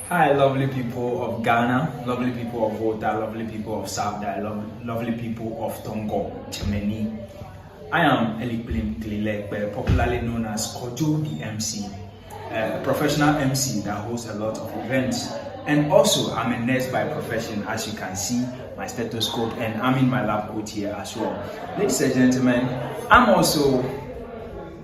Hi, lovely people of Ghana, lovely people of Volta, lovely people of Sabda, lovely people of Tongo, Chemeni. I am Elikplim Klilekbe, popularly known as Kojo the MC, a professional MC that hosts a lot of events. And also, I'm a nurse by profession, as you can see, my stethoscope, and I'm in my lab coat here as well. Ladies and gentlemen, I'm also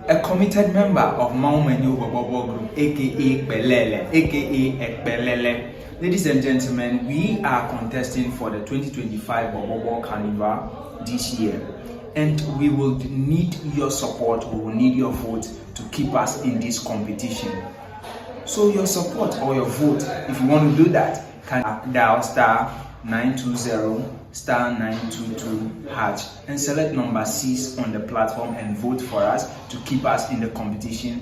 a committed member of Maumenyo Bobo Group, aka Belele, aka Ekbelele. Ladies and gentlemen, we are contesting for the 2025 Bobo Carnival this year, and we will need your support, we will need your vote to keep us in this competition. So your support or your vote, if you want to do that, can dial *920 *922# and select number 6 on the platform and vote for us to keep us in the competition.